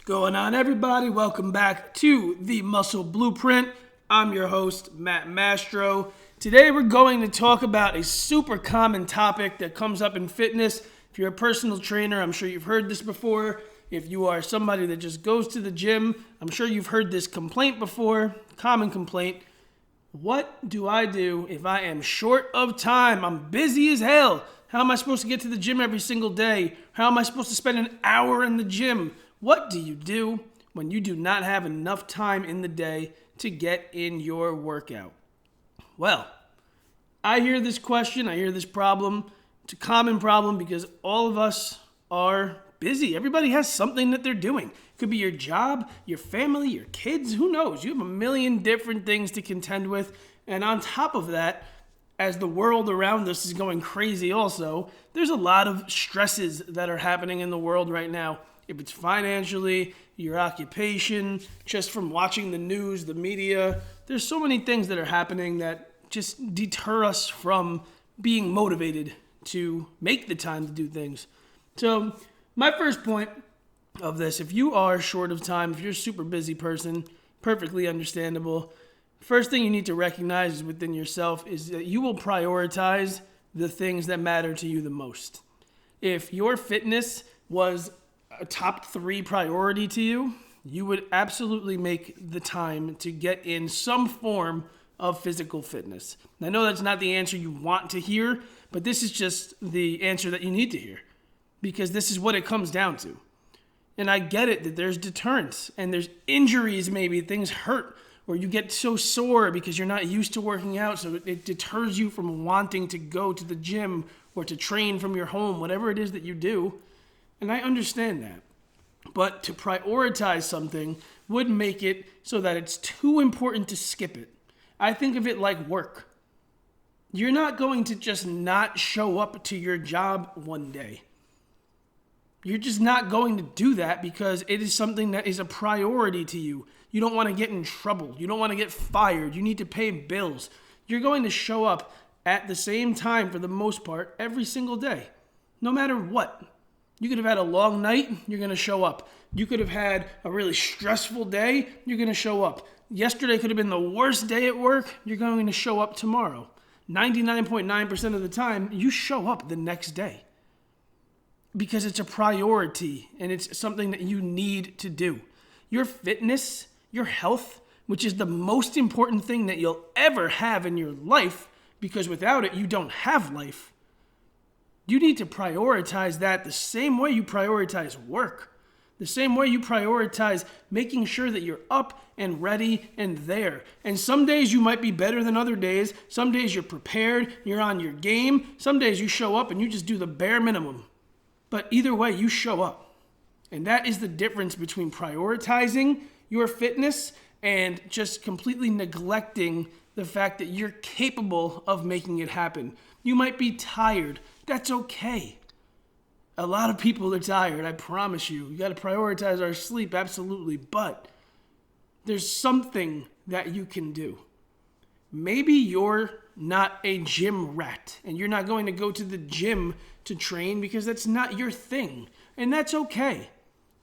Going on, everybody? Welcome back to the Muscle Blueprint. I'm your host, Matt Mastro. Today we're going to talk about a super common topic that comes up in fitness. If you're a personal trainer, I'm sure you've heard this before. If you are somebody that just goes to the gym, I'm sure you've heard this complaint before. Common complaint. What do I do if I am short of time? I'm busy as hell. How am I supposed to get to the gym every single day? How am I supposed to spend an hour in the gym? What do you do when you do not have enough time in the day to get in your workout? Well, I hear this question, I hear this problem. It's a common problem because all of us are busy. Everybody has something that they're doing. It could be your job, your family, your kids, who knows? You have a million different things to contend with. And on top of that, as the world around us is going crazy also, there's a lot of stresses that are happening in the world right now. If it's financially, your occupation, just from watching the news, the media, there's so many things that are happening that just deter us from being motivated to make the time to do things. So my first point of this, if you are short of time, if you're a super busy person, perfectly understandable. First thing you need to recognize within yourself is that you will prioritize the things that matter to you the most. If your fitness was a top 3 priority to you, you would absolutely make the time to get in some form of physical fitness. And I know that's not the answer you want to hear, but this is just the answer that you need to hear because this is what it comes down to. And I get it that there's deterrence and there's injuries, maybe things hurt or you get so sore because you're not used to working out, so it deters you from wanting to go to the gym or to train from your home, whatever it is that you do. And I understand that. But to prioritize something would make it so that it's too important to skip it. I think of it like work. You're not going to just not show up to your job one day. You're just not going to do that because it is something that is a priority to you. You don't want to get in trouble. You don't want to get fired. You need to pay bills. You're going to show up at the same time for the most part every single day, no matter what. You could have had a long night, you're going to show up. You could have had a really stressful day, you're going to show up. Yesterday could have been the worst day at work, you're going to show up tomorrow. 99.9% of the time, you show up the next day. Because it's a priority and it's something that you need to do. Your fitness, your health, which is the most important thing that you'll ever have in your life, because without it, you don't have life. You need to prioritize that the same way you prioritize work, the same way you prioritize making sure that you're up and ready and there. And some days you might be better than other days. Some days you're prepared, you're on your game. Some days you show up and you just do the bare minimum. But either way, you show up. And that is the difference between prioritizing your fitness and just completely neglecting the fact that you're capable of making it happen. You might be tired. That's okay. A lot of people are tired, I promise you. You got to prioritize our sleep, absolutely. But there's something that you can do. Maybe you're not a gym rat and you're not going to go to the gym to train because that's not your thing. And that's okay.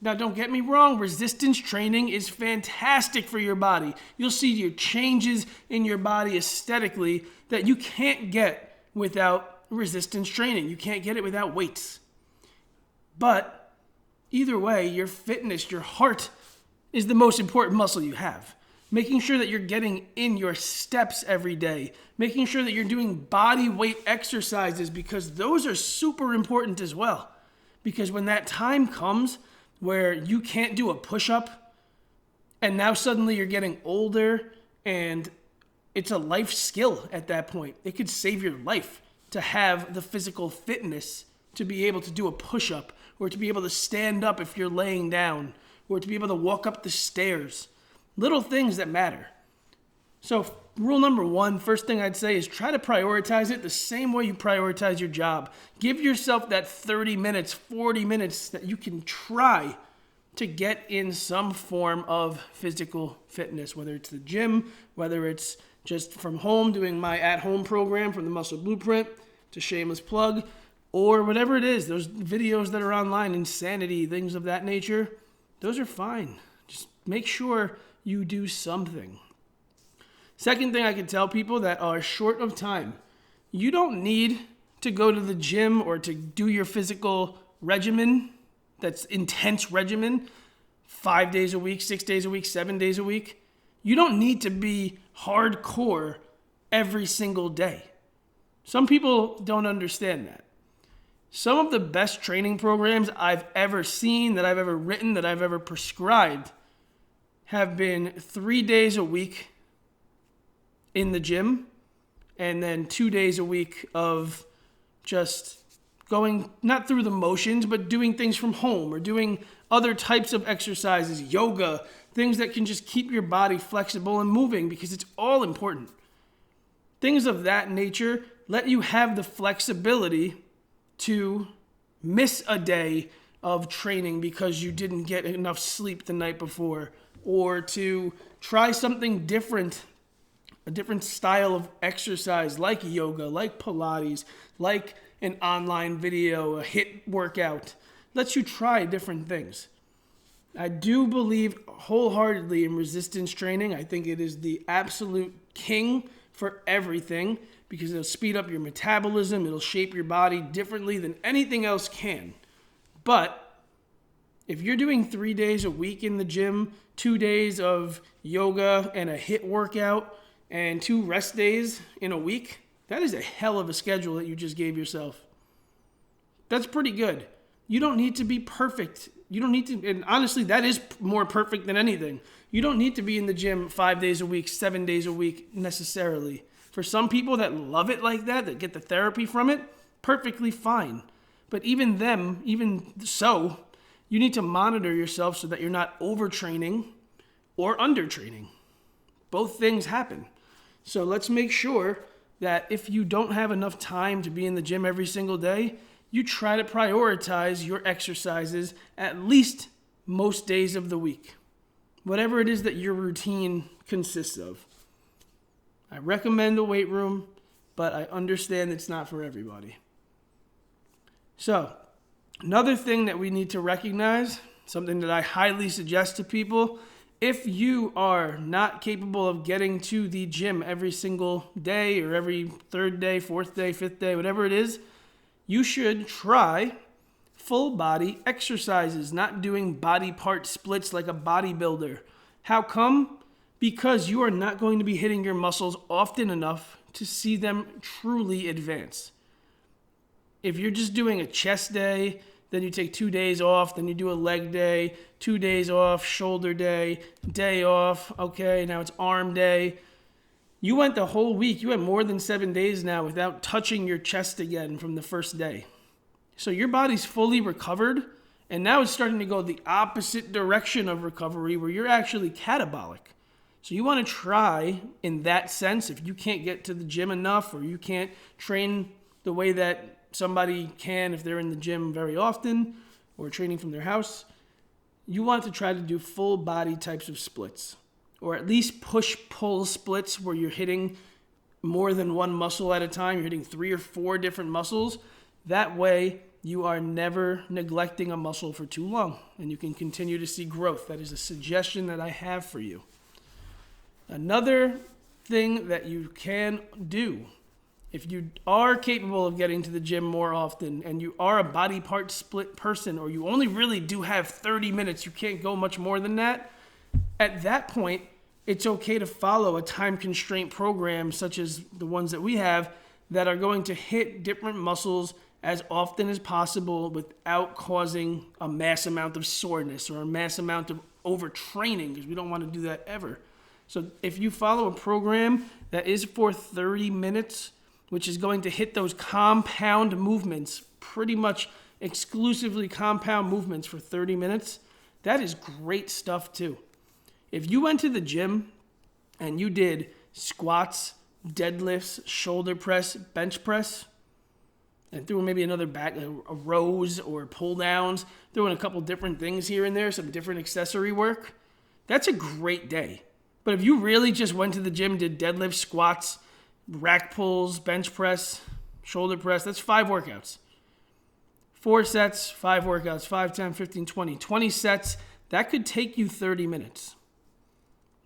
Now, don't get me wrong, resistance training is fantastic for your body. You'll see your changes in your body aesthetically that you can't get without resistance training. You can't get it without weights. But either way, your fitness, your heart is the most important muscle you have. Making sure that you're getting in your steps every day. Making sure that you're doing body weight exercises because those are super important as well. Because when that time comes where you can't do a push-up and now suddenly you're getting older and it's a life skill at that point. It could save your life to have the physical fitness to be able to do a push-up or to be able to stand up if you're laying down or to be able to walk up the stairs. Little things that matter. So rule number 1, first thing I'd say is try to prioritize it the same way you prioritize your job. Give yourself that 30 minutes, 40 minutes that you can try to get in some form of physical fitness, whether it's the gym, whether it's just from home doing my at-home program from the Muscle Blueprint, to shameless plug, or whatever it is, those videos that are online, Insanity, things of that nature. those are fine. Just make sure you do something. Second thing I can tell people that are short of time, you don't need to go to the gym or to do your physical regimen, that's intense regimen, 5 days a week, 6 days a week, 7 days a week. You don't need to be hardcore every single day. Some people don't understand that. Some of the best training programs I've ever seen, that I've ever written, that I've ever prescribed have been 3 days a week in the gym and then 2 days a week of just going, not through the motions, but doing things from home or doing other types of exercises, yoga, things that can just keep your body flexible and moving, because it's all important. Things of that nature let you have the flexibility to miss a day of training because you didn't get enough sleep the night before, or to try something different, a different style of exercise like yoga, like Pilates, like an online video, a HIIT workout. Lets you try different things. I do believe wholeheartedly in resistance training. I think it is the absolute king for everything because it'll speed up your metabolism. It'll shape your body differently than anything else can. But if you're doing 3 days a week in the gym, 2 days of yoga and a HIIT workout, and 2 rest days in a week, that is a hell of a schedule that you just gave yourself. That's pretty good. You don't need to be perfect. You don't need to, and honestly, that is more perfect than anything. You don't need to be in the gym 5 days a week, 7 days a week necessarily. For some people that love it like that get the therapy from it, perfectly fine. But even so, you need to monitor yourself so that you're not overtraining or undertraining. Both things happen. So let's make sure that if you don't have enough time to be in the gym every single day, you try to prioritize your exercises at least most days of the week, whatever it is that your routine consists of. I recommend a weight room, but I understand it's not for everybody. So, another thing that we need to recognize, something that I highly suggest to people, if you are not capable of getting to the gym every single day or every third day, fourth day, fifth day, whatever it is, you should try full body exercises, not doing body part splits like a bodybuilder. How come? Because you are not going to be hitting your muscles often enough to see them truly advance. If you're just doing a chest day, then you take 2 days off, then you do a leg day, 2 days off, shoulder day, day off, okay, now it's arm day. You went the whole week, you went more than 7 days now without touching your chest again from the first day. So your body's fully recovered, and now it's starting to go the opposite direction of recovery where you're actually catabolic. So you want to try in that sense, if you can't get to the gym enough or you can't train the way that somebody can if they're in the gym very often or training from their house, you want to try to do full body types of splits, or at least push-pull splits where you're hitting more than one muscle at a time. You're hitting 3 or 4 different muscles. That way, you are never neglecting a muscle for too long, and you can continue to see growth. That is a suggestion that I have for you. Another thing that you can do, if you are capable of getting to the gym more often and you are a body part split person, or you only really do have 30 minutes, you can't go much more than that, at that point, it's okay to follow a time constraint program such as the ones that we have that are going to hit different muscles as often as possible without causing a mass amount of soreness or a mass amount of overtraining, because we don't want to do that ever. So if you follow a program that is for 30 minutes, which is going to hit those compound movements, pretty much exclusively compound movements for 30 minutes, that is great stuff too. If you went to the gym and you did squats, deadlifts, shoulder press, bench press, and threw maybe another back, a rows or pull downs, throwing a couple different things here and there, some different accessory work, that's a great day. But if you really just went to the gym, did deadlifts, squats, rack pulls, bench press, shoulder press, that's 5 workouts. 4 sets, 5 workouts, 5, 10, 15, 20. 20 sets, that could take you 30 minutes.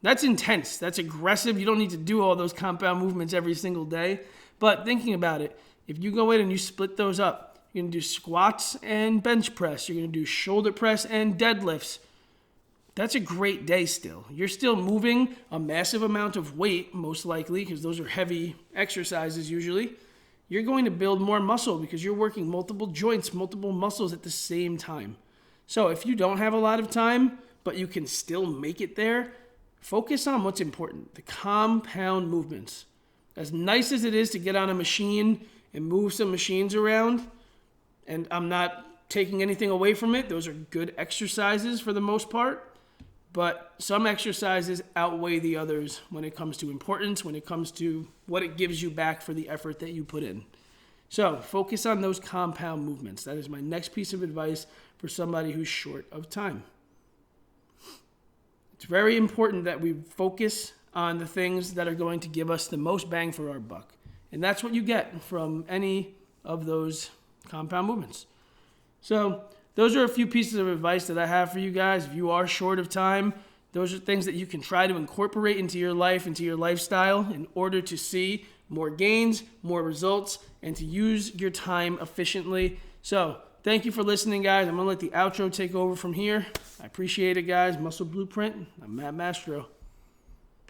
That's intense. That's aggressive. You don't need to do all those compound movements every single day. But thinking about it, if you go in and you split those up, you're going to do squats and bench press. You're going to do shoulder press and deadlifts. That's a great day still. You're still moving a massive amount of weight, most likely, because those are heavy exercises usually. You're going to build more muscle because you're working multiple joints, multiple muscles at the same time. So if you don't have a lot of time, but you can still make it there, focus on what's important, the compound movements. As nice as it is to get on a machine and move some machines around, and I'm not taking anything away from it, those are good exercises for the most part, but some exercises outweigh the others when it comes to importance, when it comes to what it gives you back for the effort that you put in. So focus on those compound movements. That is my next piece of advice for somebody who's short of time. It's very important that we focus on the things that are going to give us the most bang for our buck. And that's what you get from any of those compound movements. So those are a few pieces of advice that I have for you guys. If you are short of time, those are things that you can try to incorporate into your life, into your lifestyle, in order to see more gains, more results, and to use your time efficiently. So thank you for listening, guys. I'm going to let the outro take over from here. I appreciate it, guys. Muscle Blueprint. I'm Matt Mastro.